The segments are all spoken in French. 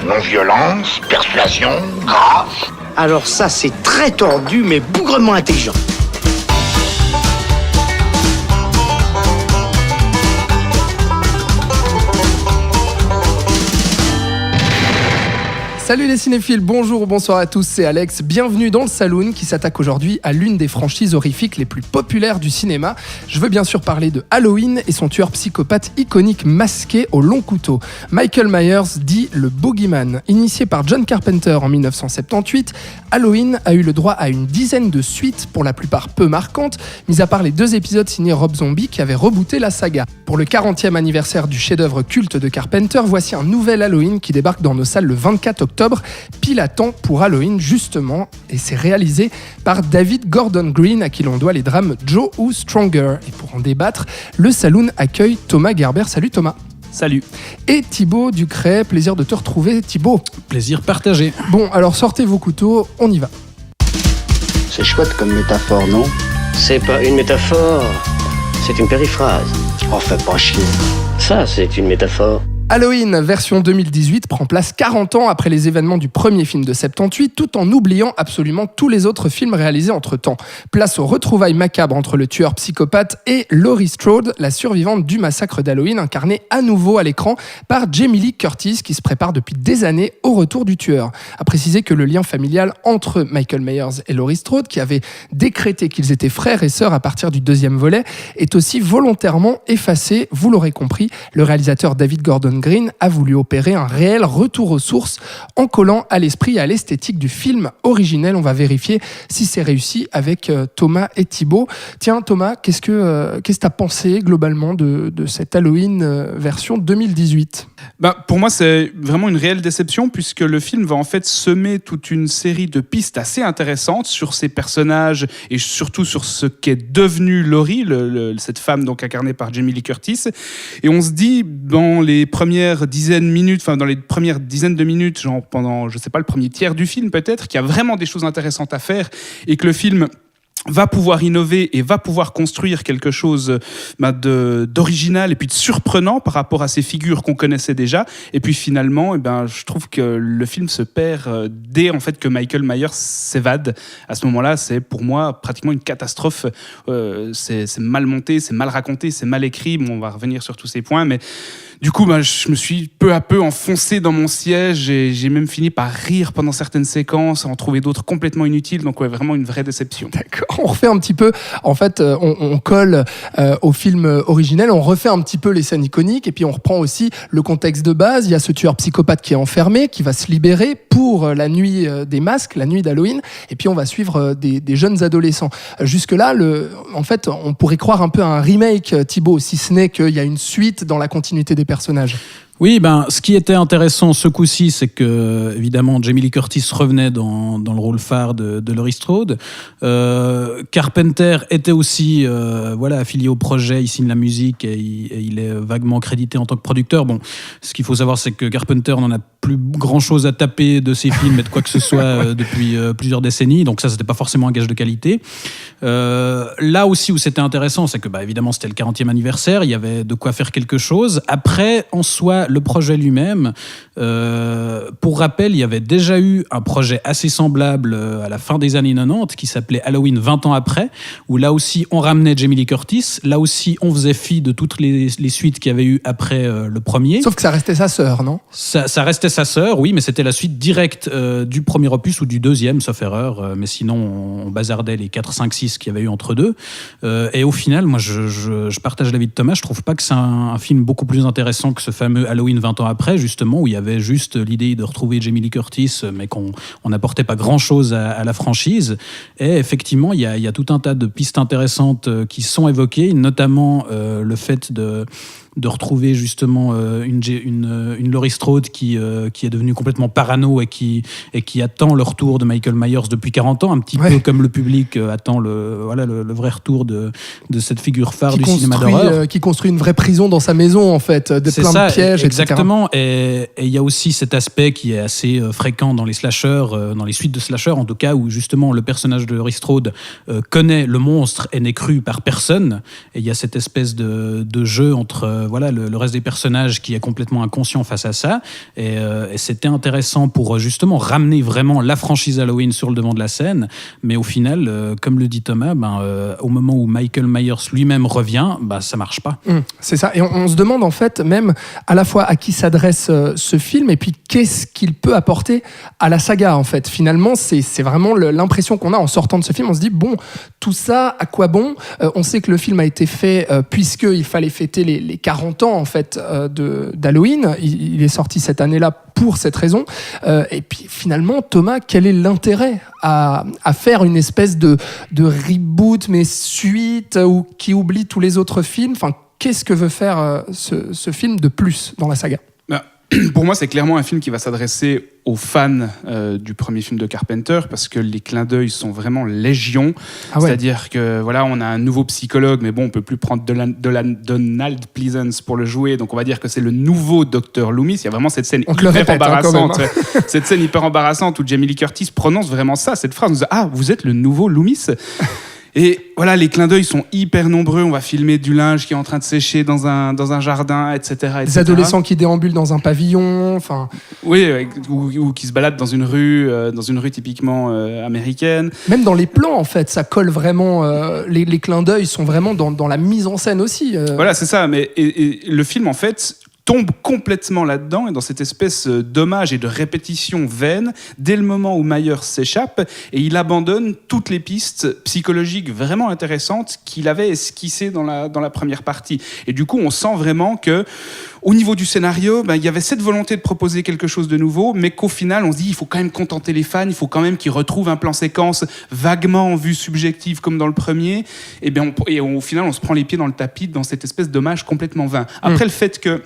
Non-violence, persuasion, grâce. Alors ça, c'est très tordu, mais bougrement intelligent. Salut les cinéphiles, bonjour ou bonsoir à tous, c'est Alex. Bienvenue dans le Saloon qui s'attaque aujourd'hui à l'une des franchises horrifiques les plus populaires du cinéma. Je veux bien sûr parler de Halloween et son tueur psychopathe iconique masqué au long couteau. Michael Myers, dit le Boogeyman. Initié par John Carpenter en 1978, Halloween a eu le droit à une dizaine de suites, pour la plupart peu marquantes, mis à part les 2 épisodes signés Rob Zombie qui avaient rebooté la saga. Pour le 40e anniversaire du chef-d'œuvre culte de Carpenter, voici un nouvel Halloween qui débarque dans nos salles le 24 octobre, pile à temps pour Halloween justement, et c'est réalisé par David Gordon Green à qui l'on doit les drames Joe ou Stronger. Et pour en débattre, le Saloon accueille Thomas Gerber. Salut Thomas. Salut. Et Thibaut Ducret, plaisir de te retrouver Thibaut. Plaisir partagé. Bon, alors sortez vos couteaux, on y va. C'est chouette comme métaphore, non? C'est pas une métaphore, c'est une périphrase. Oh, fais pas chier. Ça, c'est une métaphore. Halloween, version 2018, prend place 40 ans après les événements du premier film de 78, tout en oubliant absolument tous les autres films réalisés entre-temps. Place aux retrouvailles macabres entre le tueur psychopathe et Laurie Strode, la survivante du massacre d'Halloween, incarnée à nouveau à l'écran par Jamie Lee Curtis, qui se prépare depuis des années au retour du tueur. À préciser que le lien familial entre Michael Myers et Laurie Strode, qui avait décrété qu'ils étaient frères et sœurs à partir du 2e volet, est aussi volontairement effacé. Vous l'aurez compris, le réalisateur David Gordon Green a voulu opérer un réel retour aux sources en collant à l'esprit et à l'esthétique du film originel. On va vérifier si c'est réussi avec Thomas et Thibaut. Tiens Thomas, qu'est-ce que tu as pensé globalement de cette Halloween version 2018 ? Pour moi, c'est vraiment une réelle déception puisque le film va en fait semer toute une série de pistes assez intéressantes sur ces personnages et surtout sur ce qu'est devenue Laurie, cette femme donc incarnée par Jamie Lee Curtis. Et on se dit dans les premières dizaines de minutes, genre pendant, je sais pas, le premier tiers du film peut-être, qu'il y a vraiment des choses intéressantes à faire et que le film va pouvoir innover et va pouvoir construire quelque chose d'original et puis de surprenant par rapport à ces figures qu'on connaissait déjà. Et puis finalement, je trouve que le film se perd dès en fait que Michael Myers s'évade. À ce moment-là, c'est pour moi pratiquement une catastrophe. C'est mal monté, c'est mal raconté, c'est mal écrit. Bon, on va revenir sur tous ces points, mais du coup, je me suis peu à peu enfoncé dans mon siège et j'ai même fini par rire pendant certaines séquences, en trouver d'autres complètement inutiles. Donc ouais, vraiment une vraie déception. D'accord. On refait un petit peu, en fait, on colle au film originel, on refait un petit peu les scènes iconiques et puis on reprend aussi le contexte de base. Il y a ce tueur psychopathe qui est enfermé, qui va se libérer pour la nuit des masques, la nuit d'Halloween, et puis on va suivre des jeunes adolescents. Jusque-là, en fait, on pourrait croire un peu à un remake, Thibaut, si ce n'est qu'il y a une suite dans la continuité des personnages. Oui, ce qui était intéressant ce coup-ci, c'est que, évidemment, Jamie Lee Curtis revenait dans le rôle phare de Laurie Strode. Carpenter était aussi affilié au projet, il signe la musique et il est vaguement crédité en tant que producteur. Bon, ce qu'il faut savoir, c'est que Carpenter n'en a plus grand-chose à taper de ses films et de quoi que ce soit depuis plusieurs décennies, donc ça, c'était pas forcément un gage de qualité. Là aussi où c'était intéressant, c'est que, évidemment, c'était le 40e anniversaire, il y avait de quoi faire quelque chose. Après, en soi, le projet lui-même, pour rappel, il y avait déjà eu un projet assez semblable à la fin des années 90 qui s'appelait Halloween 20 ans après, où là aussi on ramenait Jamie Lee Curtis, là aussi on faisait fi de toutes les suites qu'il y avait eu après le premier. Sauf que ça restait sa sœur, non ? Ça restait sa sœur, oui, mais c'était la suite directe du premier opus ou du deuxième, sauf erreur, mais sinon on bazardait les 4, 5, 6 qu'il y avait eu entre deux. Et au final, moi je partage l'avis de Thomas, je trouve pas que c'est un film beaucoup plus intéressant que ce fameux Halloween 20 ans après, justement, où il y avait juste l'idée de retrouver Jamie Lee Curtis, mais qu'on n'apportait pas grand-chose à la franchise. Et effectivement, il y a tout un tas de pistes intéressantes qui sont évoquées, notamment le fait de retrouver justement une Laurie Strode qui est devenue complètement parano et qui attend le retour de Michael Myers depuis 40 ans, un petit peu comme le public attend le vrai retour de cette figure phare du cinéma d'horreur. Qui construit une vraie prison dans sa maison, en fait, plein de pièges, exactement. Et il y a aussi cet aspect qui est assez fréquent dans les slashers, dans les suites de slashers en tout cas, où justement le personnage de Laurie Strode connaît le monstre et n'est cru par personne. Et il y a cette espèce de jeu entre le reste des personnages qui est complètement inconscient face à ça. Et et c'était intéressant pour justement ramener vraiment la franchise Halloween sur le devant de la scène, mais au final, comme le dit Thomas, au moment où Michael Myers lui-même revient, ça marche pas. C'est ça, et on se demande en fait même à la fois à qui s'adresse ce film et puis qu'est-ce qu'il peut apporter à la saga en fait. Finalement, c'est vraiment l'impression qu'on a en sortant de ce film. On se dit bon, tout ça, à quoi bon ? On sait que le film a été fait puisqu'il fallait fêter les 40 ans en fait d'Halloween. Il est sorti cette année-là pour cette raison. Et puis finalement, Thomas, quel est l'intérêt à faire une espèce de reboot mais suite ou qui oublie tous les autres films ? Enfin, qu'est-ce que veut faire ce film de plus dans la saga ? Pour moi, c'est clairement un film qui va s'adresser aux fans du premier film de Carpenter, parce que les clins d'œil sont vraiment légion. Ah ouais. C'est-à-dire que voilà, on a un nouveau psychologue, mais bon, on peut plus prendre Donald Pleasance pour le jouer, donc on va dire que c'est le nouveau Dr Loomis. Il y a vraiment cette scène embarrassante, cette scène hyper embarrassante où Jamie Lee Curtis prononce vraiment cette phrase. On se dit, ah, vous êtes le nouveau Loomis. Et voilà, les clins d'œil sont hyper nombreux. On va filmer du linge qui est en train de sécher dans un jardin, etc. Des adolescents qui déambulent dans un pavillon, enfin. Oui, ou qui se baladent dans une rue typiquement américaine. Même dans les plans, en fait, ça colle vraiment. Les clins d'œil sont vraiment dans la mise en scène aussi. Voilà, c'est ça. Mais et le film, en fait, tombe complètement là-dedans et dans cette espèce d'hommage et de répétition vaine dès le moment où Myers s'échappe, et il abandonne toutes les pistes psychologiques vraiment intéressantes qu'il avait esquissées dans la première partie. Et du coup, on sent vraiment que au niveau du scénario, il y avait cette volonté de proposer quelque chose de nouveau, mais qu'au final, on se dit il faut quand même contenter les fans, il faut quand même qu'ils retrouvent un plan séquence vaguement en vue subjective comme dans le premier. Et au final, on se prend les pieds dans le tapis dans cette espèce d'hommage complètement vain. Après, le fait que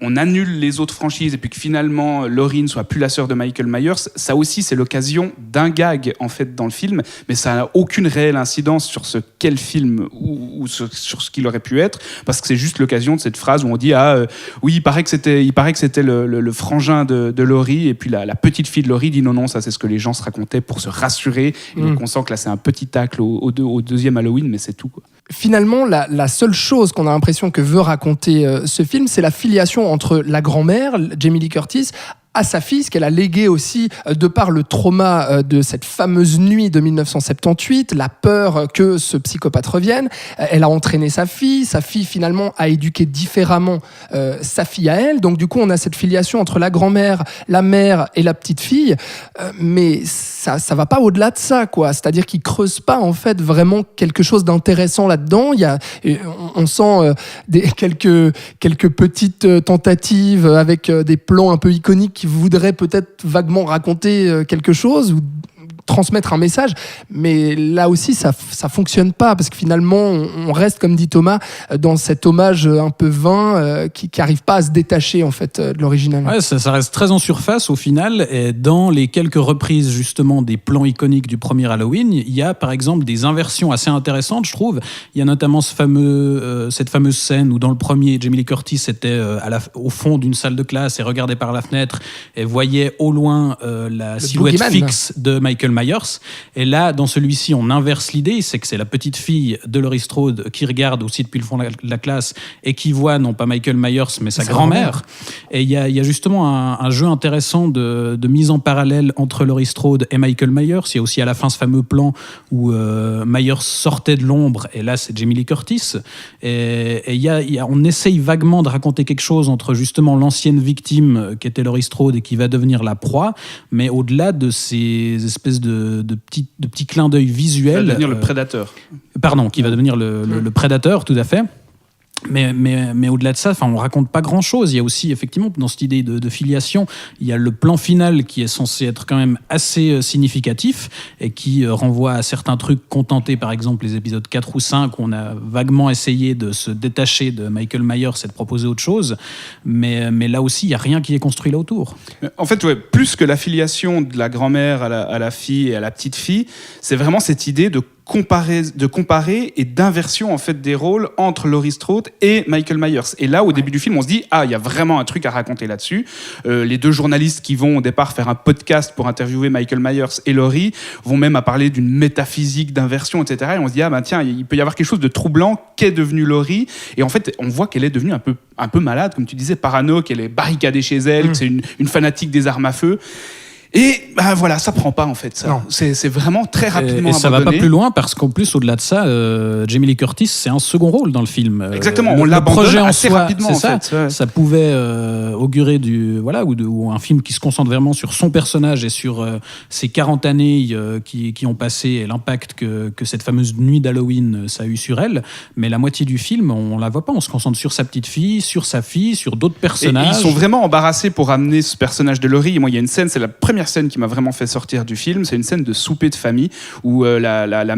on annule les autres franchises et puis que finalement Laurie ne soit plus la sœur de Michael Myers, ça aussi c'est l'occasion d'un gag en fait dans le film, mais ça n'a aucune réelle incidence sur ce qu'est le film ou sur ce qu'il aurait pu être, parce que c'est juste l'occasion de cette phrase où on dit oui, il paraît que c'était le frangin de Laurie, et puis la petite fille de Laurie dit non, ça c'est ce que les gens se racontaient pour se rassurer, et donc on sent que là c'est un petit tacle au deuxième Halloween, mais c'est tout, quoi. Finalement, la seule chose qu'on a l'impression que veut raconter ce film, c'est la filiation entre la grand-mère, Jamie Lee Curtis, à sa fille, ce qu'elle a légué aussi de par le trauma de cette fameuse nuit de 1978, la peur que ce psychopathe revienne. Elle a entraîné sa fille finalement a éduqué différemment sa fille à elle, donc du coup on a cette filiation entre la grand-mère, la mère et la petite fille, mais ça va pas au-delà de ça, quoi. C'est-à-dire qu'il creuse pas en fait vraiment quelque chose d'intéressant là-dedans. On sent quelques petites tentatives avec des plans un peu iconiques qui voudraient peut-être vaguement raconter quelque chose ou transmettre un message, mais là aussi ça fonctionne pas, parce que finalement on reste, comme dit Thomas, dans cet hommage un peu vain qui arrive pas à se détacher en fait de l'original. Ouais, ça reste très en surface au final, et dans les quelques reprises justement des plans iconiques du premier Halloween, il y a par exemple des inversions assez intéressantes, je trouve. Il y a notamment cette fameuse scène où dans le premier, Jamie Lee Curtis était au fond d'une salle de classe et regardait par la fenêtre et voyait au loin la silhouette fixe de Michael Myers. Et là, dans celui-ci, on inverse l'idée, c'est que c'est la petite fille de Laurie Strode qui regarde aussi depuis le fond de la classe et qui voit non pas Michael Myers mais sa grand-mère. Et il y a justement un jeu intéressant de mise en parallèle entre Laurie Strode et Michael Myers. Il y a aussi à la fin ce fameux plan où Myers sortait de l'ombre, et là c'est Jamie Lee Curtis. Et on essaye vaguement de raconter quelque chose entre justement l'ancienne victime qui était Laurie Strode et qui va devenir la proie, mais au-delà de ces espèces de petits clins d'œil visuels. Qui va devenir le prédateur. Qui va devenir le prédateur, tout à fait. Mais au-delà de ça, on raconte pas grand-chose. Il y a aussi, effectivement, dans cette idée de filiation, il y a le plan final qui est censé être quand même assez significatif et qui renvoie à certains trucs contentés, par exemple les épisodes 4 ou 5, où on a vaguement essayé de se détacher de Michael Myers et de proposer autre chose. Mais là aussi, il n'y a rien qui est construit là autour. En fait, plus que la filiation de la grand-mère à la fille et à la petite fille, c'est vraiment cette idée de comparer et d'inversion en fait des rôles entre Laurie Strode et Michael Myers. Et là, au début du film, on se dit il y a vraiment un truc à raconter là-dessus. Les deux journalistes qui vont au départ faire un podcast pour interviewer Michael Myers et Laurie vont même à parler d'une métaphysique d'inversion, etc. Et on se dit tiens, il peut y avoir quelque chose de troublant qu'est devenue Laurie. Et en fait, on voit qu'elle est devenue un peu malade, comme tu disais, parano, qu'elle est barricadée chez elle, que c'est une fanatique des armes à feu. Et voilà, ça prend pas en fait. Ça. C'est vraiment très rapidement et ça abandonné. va pas plus loin parce qu'en plus, au-delà de ça, Jamie Lee Curtis, c'est un second rôle dans le film. Exactement, on l'abandonne projet assez rapidement. C'est en ça. fait. Ça pouvait augurer ou un film qui se concentre vraiment sur son personnage et sur ces 40 années qui ont passé et l'impact que cette fameuse nuit d'Halloween ça a eu sur elle. Mais la moitié du film, on la voit pas. On se concentre sur sa petite fille, sur d'autres personnages. Et ils sont vraiment embarrassés pour amener ce personnage de Laurie. Et moi, il y a une scène, c'est la première scène qui m'a vraiment fait sortir du film. C'est une scène de souper de famille où la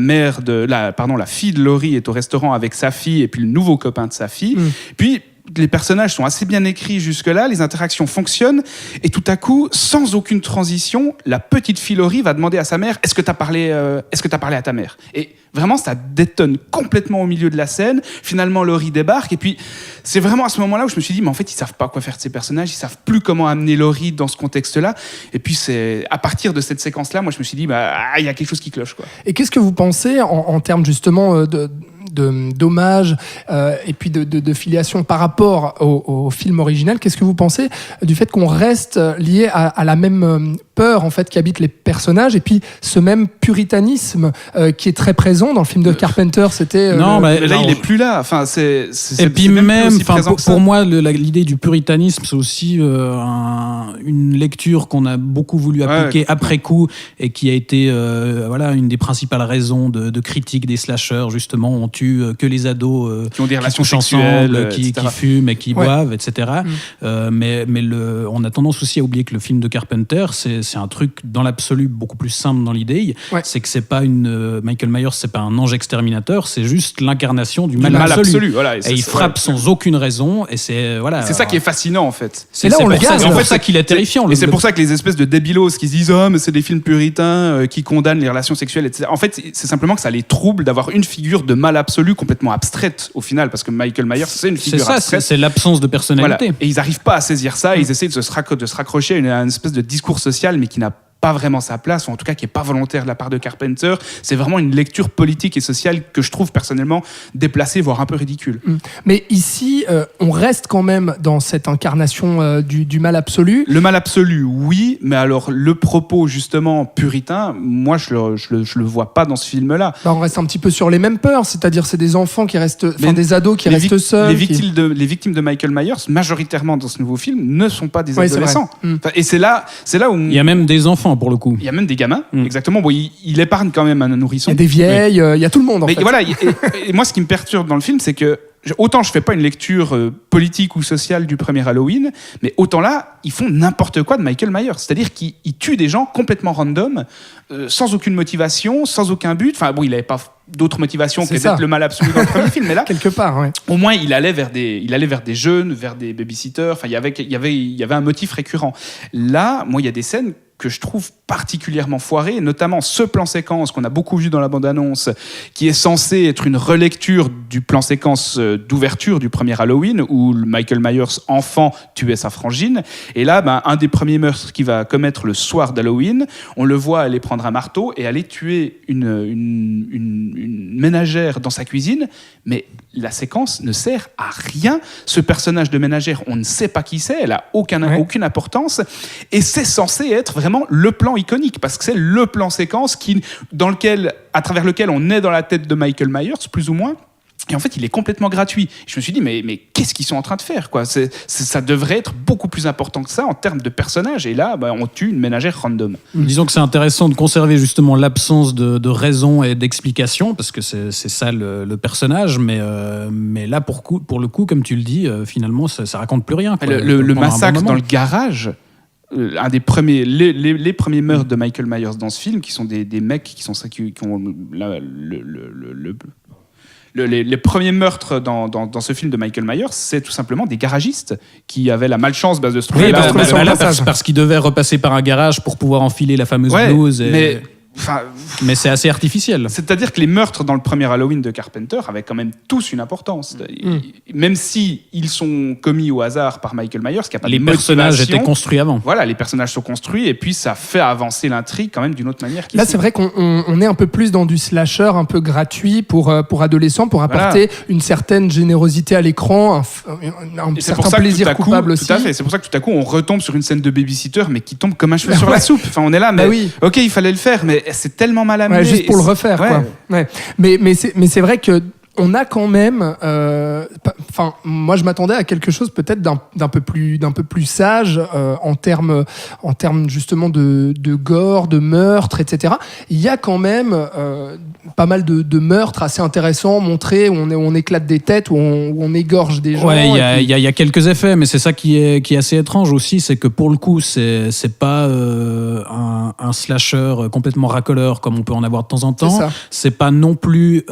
fille de Laurie est au restaurant avec sa fille et puis le nouveau copain de sa fille. Puis les personnages sont assez bien écrits jusque-là, les interactions fonctionnent, et tout à coup, sans aucune transition, la petite fille Laurie va demander à sa mère « Est-ce que tu as parlé à ta mère ?» Et vraiment, ça détonne complètement au milieu de la scène. Finalement, Laurie débarque, et puis c'est vraiment à ce moment-là où je me suis dit « Mais en fait, ils savent pas quoi faire de ces personnages, ils savent plus comment amener Laurie dans ce contexte-là. » Et puis, c'est à partir de cette séquence-là, moi, je me suis dit « il y a quelque chose qui cloche. » quoi. Et qu'est-ce que vous pensez en termes justement d'hommage et puis de filiation par rapport au film original? Qu'est-ce que vous pensez du fait qu'on reste lié à la même peur en fait qu'habitent les personnages et puis ce même puritanisme qui est très présent dans le film de Carpenter? C'était mais là il est plus là. Enfin et puis même pour moi l'idée du puritanisme c'est aussi une lecture qu'on a beaucoup voulu appliquer après coup et qui a été une des principales raisons de critique des slashers. Justement, on tue que les ados qui ont des relations sexuelles, qui fument et qui boivent, etc. Mais on a tendance aussi à oublier que le film de Carpenter, c'est un truc dans l'absolu beaucoup plus simple dans l'idée. C'est que c'est pas Michael Myers, c'est pas un ange exterminateur, c'est juste l'incarnation du mal absolu. Voilà, et il frappe sans aucune raison. Et c'est ça qui est fascinant en fait. C'est pour ça qu'il est terrifiant. Et c'est pour ça que les espèces de débilos qui se disent mais c'est des films puritains qui condamnent les relations sexuelles, etc. En fait, c'est simplement que ça les trouble d'avoir une figure de mal absolu complètement abstraite au final, parce que Michael Myers c'est une figure abstraite. C'est l'absence de personnalité. Voilà. Et ils n'arrivent pas à saisir ça, ils essaient de se raccrocher à une espèce de discours social mais qui n'a pas vraiment sa place, ou en tout cas qui n'est pas volontaire de la part de Carpenter. C'est vraiment une lecture politique et sociale que je trouve personnellement déplacée, voire un peu ridicule. Mais ici, on reste quand même dans cette incarnation du mal absolu. Le mal absolu, oui, mais alors le propos justement puritain, moi je le vois pas dans ce film-là. On reste un petit peu sur les mêmes peurs, c'est-à-dire c'est des enfants qui restent, des ados qui restent seuls. Les victimes de Michael Myers, majoritairement dans ce nouveau film, ne sont pas des adolescents. Et c'est là où il y a même des enfants pour le coup. Il y a même des gamins, exactement. Bon, il épargne quand même un nourrisson. Il y a des vieilles, il y a tout le monde en fait. Voilà, et moi ce qui me perturbe dans le film, c'est que autant je fais pas une lecture politique ou sociale du premier Halloween, mais autant là, ils font n'importe quoi de Michael Myers. C'est-à-dire qu'ils tuent des gens complètement random, sans aucune motivation, sans aucun but. Enfin bon, il avait pas d'autres motivations que d'être le mal absolu dans le premier film, mais là, quelque part, au moins il allait vers des jeunes, vers des babysitters. Enfin, il y avait un motif récurrent. Là, moi, il y a des scènes que je trouve particulièrement foiré, notamment ce plan séquence qu'on a beaucoup vu dans la bande-annonce, qui est censé être une relecture du plan séquence d'ouverture du premier Halloween, où Michael Myers, enfant, tuait sa frangine. Et là, un des premiers meurtres qu'il va commettre le soir d'Halloween, on le voit aller prendre un marteau et aller tuer une ménagère dans sa cuisine, mais la séquence ne sert à rien. Ce personnage de ménagère, on ne sait pas qui c'est, elle a aucune importance, et c'est censé être vraiment le plan iconique, parce que c'est le plan séquence à travers lequel on est dans la tête de Michael Myers, plus ou moins. Et en fait, il est complètement gratuit. Je me suis dit, mais qu'est-ce qu'ils sont en train de faire, quoi ? Ça devrait être beaucoup plus important que ça en termes de personnages. Et là, on tue une ménagère random. Disons que c'est intéressant de conserver justement l'absence de raison et d'explication, parce que c'est ça le personnage. Mais là, pour le coup, comme tu le dis, finalement, ça raconte plus rien, quoi. Le massacre dans le garage... les premiers meurtres de Michael Myers dans ce film, qui sont des mecs qui ont les premiers meurtres dans ce film de Michael Myers, c'est tout simplement des garagistes qui avaient la malchance de se trouver parce qu'ils devaient repasser par un garage pour pouvoir enfiler la fameuse blouse. Mais c'est assez artificiel. C'est-à-dire que les meurtres dans le premier Halloween de Carpenter avaient quand même tous une importance. Même si ils sont commis au hasard par Michael Myers, qui a pas Les de personnages motivation, étaient construits avant. Voilà, les personnages sont construits et puis ça fait avancer l'intrigue quand même d'une autre manière. Là, c'est vrai qu'on est un peu plus dans du slasher un peu gratuit pour adolescents, pour apporter une certaine générosité à l'écran, un certain plaisir coupable aussi. Tout à fait. C'est pour ça que tout à coup, on retombe sur une scène de babysitter, mais qui tombe comme un cheveu sur la soupe. Enfin, on est là, mais ok, il fallait le faire, mais c'est tellement mal amené. Juste pour le refaire, quoi. Ouais. Mais c'est vrai que on a quand même, moi je m'attendais à quelque chose peut-être d'un peu plus sage en termes justement de gore, de meurtre, etc. Il y a quand même pas mal de meurtres assez intéressants montrés où on éclate des têtes, où on égorge des gens. Ouais, il y a quelques effets, mais c'est ça qui est assez étrange aussi, c'est que pour le coup, c'est pas un slasher complètement racoleur comme on peut en avoir de temps en temps. C'est pas non plus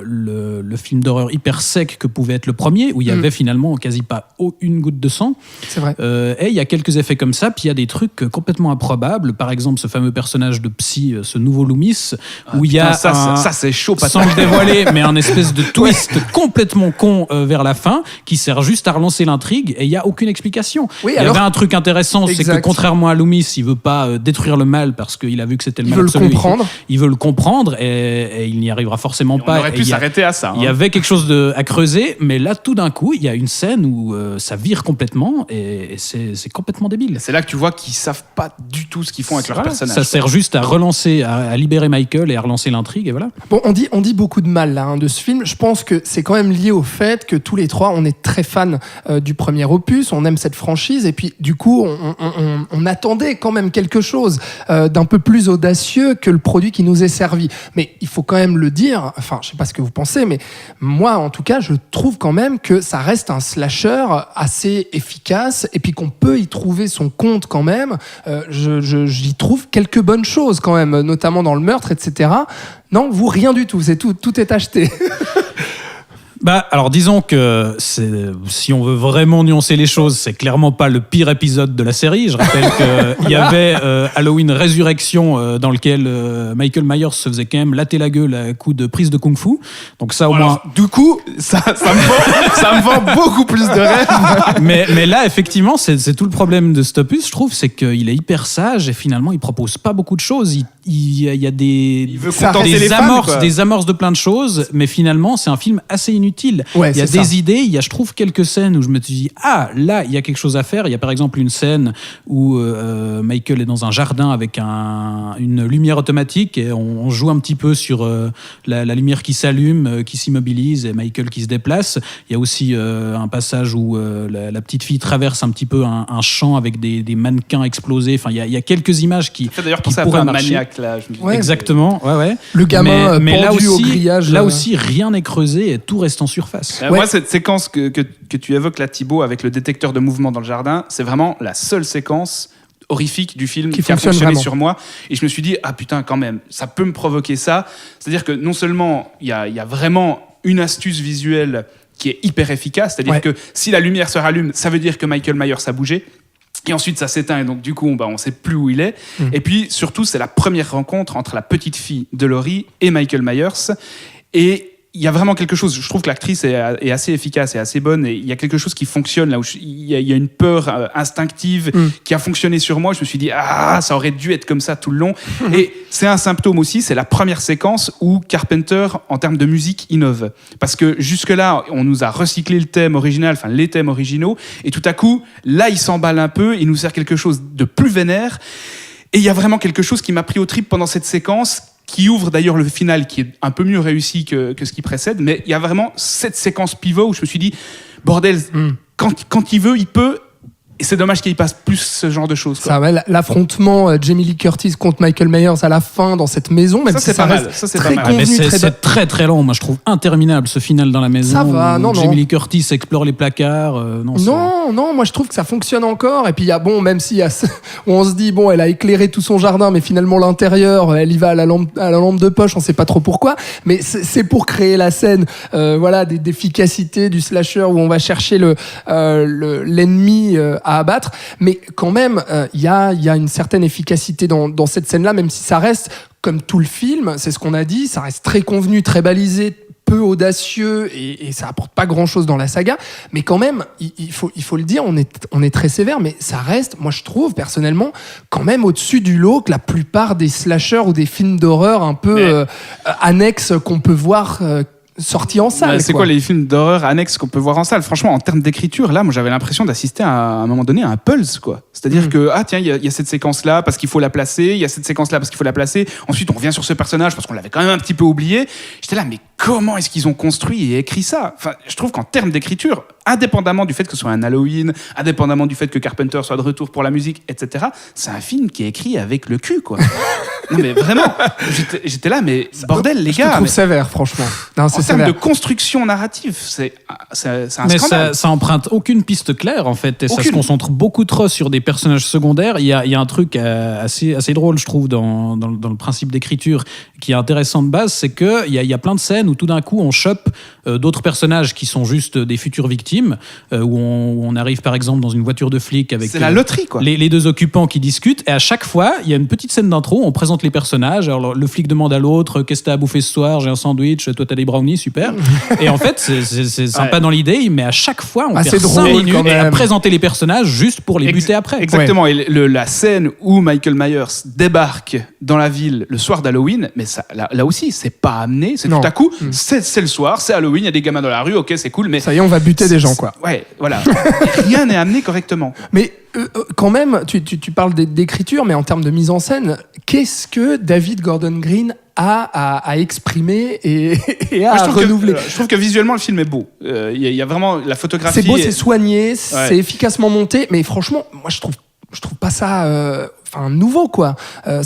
le film d'horreur hyper sec que pouvait être le premier, où il y avait finalement quasi pas une goutte de sang. C'est vrai. Et il y a quelques effets comme ça, puis il y a des trucs complètement improbables. Par exemple, ce fameux personnage de Psy, ce nouveau Loomis, où il y a ça c'est chaud, pas sans le dévoiler, mais un espèce de twist complètement con vers la fin, qui sert juste à relancer l'intrigue, et il y a aucune explication. Il y avait un truc intéressant, c'est que contrairement à Loomis, il veut pas détruire le mal parce qu'il a vu que c'était le mal absolu. Il veut le comprendre, et il n'y arrivera forcément pas. On aurait pu s'arrêter à ça. Il y avait quelque chose à creuser, mais là, tout d'un coup, il y a une scène où ça vire complètement, et c'est complètement débile. C'est là que tu vois qu'ils savent pas du tout ce qu'ils font avec leur personnage. Ça sert juste à relancer, à libérer Michael et à relancer l'intrigue, et voilà. Bon, on dit beaucoup de mal là, de ce film. Je pense que c'est quand même lié au fait que tous les trois, on est très fans du premier opus, on aime cette franchise, et puis du coup, on attendait quand même quelque chose d'un peu plus audacieux que le produit qui nous est servi. Mais il faut quand même le dire, enfin, je sais pas ce que vous pensez, mais moi, en tout cas, je trouve quand même que ça reste un slasher assez efficace, et puis qu'on peut y trouver son compte quand même. J'y trouve quelques bonnes choses quand même, notamment dans le meurtre, etc. Non, vous, rien du tout, c'est tout est acheté. Alors disons que si on veut vraiment nuancer les choses, c'est clairement pas le pire épisode de la série. Je rappelle qu'il y avait Halloween Résurrection dans lequel Michael Myers se faisait quand même latter la gueule à coups de prise de kung-fu. Donc ça au moins. Du coup, ça me vend beaucoup plus de rêves. mais là effectivement, c'est tout le problème de cet opus, je trouve, c'est qu'il est hyper sage et finalement il propose pas beaucoup de choses. Il y a des amorces de plein de choses, mais finalement c'est un film assez inutile. Ouais, il y a des idées, il y a, je trouve, quelques scènes où je me suis dit, là, il y a quelque chose à faire. Il y a par exemple une scène où Michael est dans un jardin avec une lumière automatique et on joue un petit peu sur la lumière qui s'allume, qui s'immobilise et Michael qui se déplace. Il y a aussi un passage où la petite fille traverse un petit peu un champ avec des mannequins explosés. Enfin, il y a quelques images qui pourraient marcher. Maniaque, là, Exactement, ouais. Le gamin mais pendu au grillage. Là aussi, rien n'est creusé et tout reste en surface. Moi, cette séquence que tu évoques là, Thibaut, avec le détecteur de mouvement dans le jardin, c'est vraiment la seule séquence horrifique du film qui a fonctionné vraiment sur moi. Et je me suis dit, putain, quand même, ça peut me provoquer ça. C'est-à-dire que non seulement il y a vraiment une astuce visuelle qui est hyper efficace, c'est-à-dire que si la lumière se rallume, ça veut dire que Michael Myers a bougé. Et ensuite, ça s'éteint, et donc du coup, on ne sait plus où il est. Et puis, surtout, c'est la première rencontre entre la petite fille de Laurie et Michael Myers. Et il y a vraiment quelque chose, je trouve que l'actrice est assez efficace et assez bonne, et il y a quelque chose qui fonctionne là où il y a une peur instinctive qui a fonctionné sur moi. Je me suis dit, ça aurait dû être comme ça tout le long. Et c'est un symptôme aussi, c'est la première séquence où Carpenter, en termes de musique, innove. Parce que jusque-là, on nous a recyclé le thème original, enfin les thèmes originaux, et tout à coup, là, il s'emballe un peu, il nous sert quelque chose de plus vénère. Et il y a vraiment quelque chose qui m'a pris au trip pendant cette séquence, qui ouvre d'ailleurs le final, qui est un peu mieux réussi que ce qui précède, mais il y a vraiment cette séquence pivot où je me suis dit, bordel, quand il veut, il peut, et c'est dommage qu'il y passe plus ce genre de choses. Quoi. Ça, l'affrontement Jamie Lee Curtis contre Michael Myers à la fin dans cette maison, même si ça reste très convenu, mais c'est très très long, moi je trouve interminable ce final dans la maison. Ça va, non. Jamie Lee Curtis explore les placards. Non, moi je trouve que ça fonctionne encore. Et puis il y a même si on se dit elle a éclairé tout son jardin, mais finalement l'intérieur, elle y va à la lampe de poche, on sait pas trop pourquoi. Mais c'est pour créer la scène, d'efficacité du slasher où on va chercher l'ennemi à abattre. Mais quand même, il y a une certaine efficacité dans cette scène-là, même si ça reste, comme tout le film, c'est ce qu'on a dit, ça reste très convenu, très balisé, peu audacieux et ça apporte pas grand chose dans la saga, mais quand même il faut le dire, on est très sévère, mais ça reste, moi je trouve personnellement, quand même au-dessus du lot que la plupart des slashers ou des films d'horreur un peu annexes qu'on peut voir sortis en salle. C'est quoi les films d'horreur annexes qu'on peut voir en salle? Franchement, en termes d'écriture, là, moi j'avais l'impression d'assister à un moment donné à un Pulse, quoi. C'est-à-dire que, tiens, il y a cette séquence-là parce qu'il faut la placer, il y a cette séquence-là parce qu'il faut la placer, ensuite on revient sur ce personnage parce qu'on l'avait quand même un petit peu oublié. J'étais là, mais comment est-ce qu'ils ont construit et écrit ça? Enfin, je trouve qu'en termes d'écriture, indépendamment du fait que ce soit un Halloween, indépendamment du fait que Carpenter soit de retour pour la musique, etc., c'est un film qui est écrit avec le cul, quoi. Non, mais vraiment, j'étais là, mais bordel, les gars. Je trouve sévère, franchement. Non, en termes de construction narrative, c'est un mais scandale. Ça emprunte aucune piste claire, en fait, et ça se concentre beaucoup trop sur des personnages secondaires. Il y a un truc assez drôle, je trouve, dans le principe d'écriture qui est intéressant de base, c'est qu'il y a plein de scènes où tout d'un coup on chope d'autres personnages qui sont juste des futures victimes, où on arrive par exemple dans une voiture de flic avec c'est la loterie, quoi. Les deux occupants qui discutent, et à chaque fois il y a une petite scène d'intro, on présente les personnages. Alors le flic demande à l'autre: qu'est-ce que t'as à bouffer ce soir? J'ai un sandwich, toi t'as des brownies, super. Et en fait c'est sympa dans l'idée, mais à chaque fois on perd 5 minutes à présenter les personnages juste pour les buter après. Exactement. Et la scène où Michael Myers débarque dans la ville le soir d'Halloween, mais ça, là aussi c'est pas amené, c'est tout à coup c'est le soir, c'est Halloween, il y a des gamins dans la rue, ok, c'est cool, mais ça y est, on va buter des gens, quoi. Ouais, voilà. Rien n'est amené correctement. Mais quand même, tu parles d'écriture, mais en termes de mise en scène, qu'est-ce que David Gordon Green a à exprimer et à renouveler? Je trouve que visuellement, le film est beau. Il y a vraiment la photographie. C'est beau, c'est soigné, c'est efficacement monté, mais franchement, moi je trouve pas ça nouveau, quoi.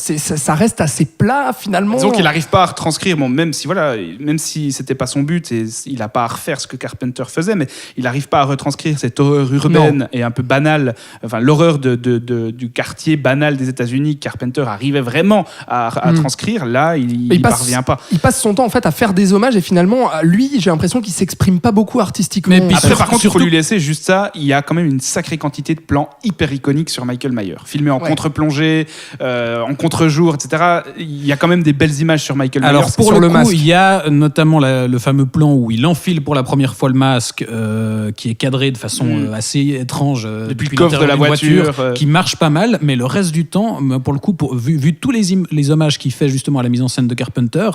Ça reste assez plat, finalement. Disons qu'il n'arrive pas à retranscrire, même si c'était pas son but, et il n'a pas à refaire ce que Carpenter faisait, mais il n'arrive pas à retranscrire cette horreur urbaine et un peu banale, l'horreur du quartier banal des États-Unis que Carpenter arrivait vraiment à transcrire. Là, il parvient pas. Il passe son temps, en fait, à faire des hommages, et finalement, lui, j'ai l'impression qu'il s'exprime pas beaucoup artistiquement. Mais après, par contre, il faut lui laisser juste ça. Il y a quand même une sacrée quantité de plans hyper iconiques sur Michael Myers, filmés en contre-plongée, en contre-jour, etc. Il y a quand même des belles images sur Michael Myers. Alors pour le coup, il y a notamment le fameux plan où il enfile pour la première fois le masque, qui est cadré de façon assez étrange depuis le coffre de la voiture, qui marche pas mal, mais le reste du temps, pour le coup, vu tous les hommages qu'il fait justement à la mise en scène de Carpenter,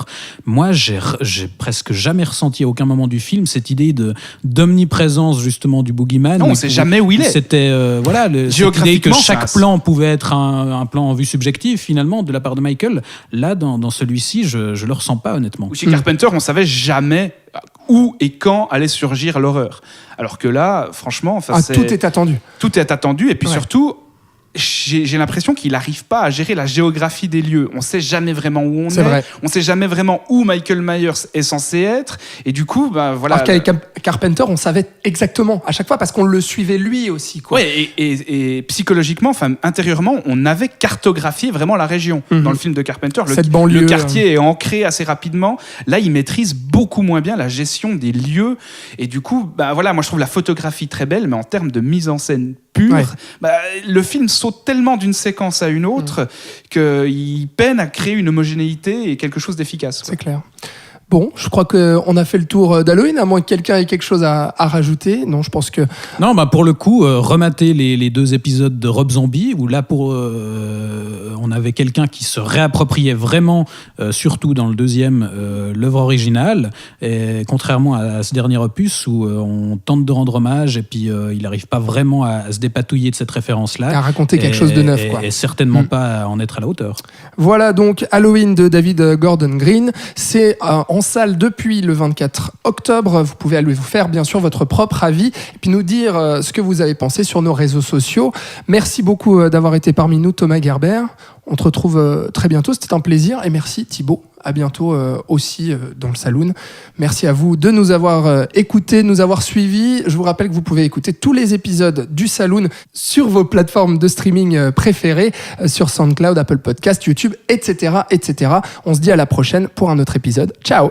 moi j'ai presque jamais ressenti à aucun moment du film cette idée d'omniprésence justement du boogeyman. Non, on sait jamais où il est. C'était cette idée que chaque plan pouvait être un plan en vue subjective finalement de la part de Michael. Là, dans celui-ci, je le ressens pas, honnêtement. Ou chez Carpenter, on savait jamais où et quand allait surgir l'horreur. Alors que là, franchement, tout est attendu. Tout est attendu, et puis surtout, j'ai l'impression qu'il n'arrive pas à gérer la géographie des lieux. On ne sait jamais vraiment où on est. Vrai. On ne sait jamais vraiment où Michael Myers est censé être. Et du coup, voilà. Alors qu'avec Carpenter, on savait exactement à chaque fois parce qu'on le suivait lui aussi, quoi. Ouais, et psychologiquement, intérieurement, on avait cartographié vraiment la région. Dans le film de Carpenter, le quartier est ancré assez rapidement. Là, il maîtrise beaucoup moins bien la gestion des lieux. Et du coup, moi, je trouve la photographie très belle, mais en termes de mise en scène pure, le film saute tellement d'une séquence à une autre qu'il peine à créer une homogénéité et quelque chose d'efficace. C'est clair. Bon, je crois qu'on a fait le tour d'Halloween, à moins que quelqu'un ait quelque chose à rajouter. Non, je pense que... Non, pour le coup, remater les 2 épisodes de Rob Zombie, où là, on avait quelqu'un qui se réappropriait vraiment, surtout dans le 2e, l'œuvre originale, et contrairement à ce dernier opus, où on tente de rendre hommage, et puis il n'arrive pas vraiment à se dépatouiller de cette référence-là. À raconter quelque chose de neuf, quoi. Et certainement pas à en être à la hauteur. Voilà donc Halloween de David Gordon Green. C'est en salle depuis le 24 octobre. Vous pouvez aller vous faire bien sûr votre propre avis et puis nous dire ce que vous avez pensé sur nos réseaux sociaux. Merci beaucoup d'avoir été parmi nous, Thomas Gerber. On te retrouve très bientôt, c'était un plaisir, et merci Thibaut. À bientôt aussi dans le Saloon. Merci à vous de nous avoir écoutés, de nous avoir suivis. Je vous rappelle que vous pouvez écouter tous les épisodes du Saloon sur vos plateformes de streaming préférées, sur SoundCloud, Apple Podcast, YouTube, etc., etc. On se dit à la prochaine pour un autre épisode. Ciao!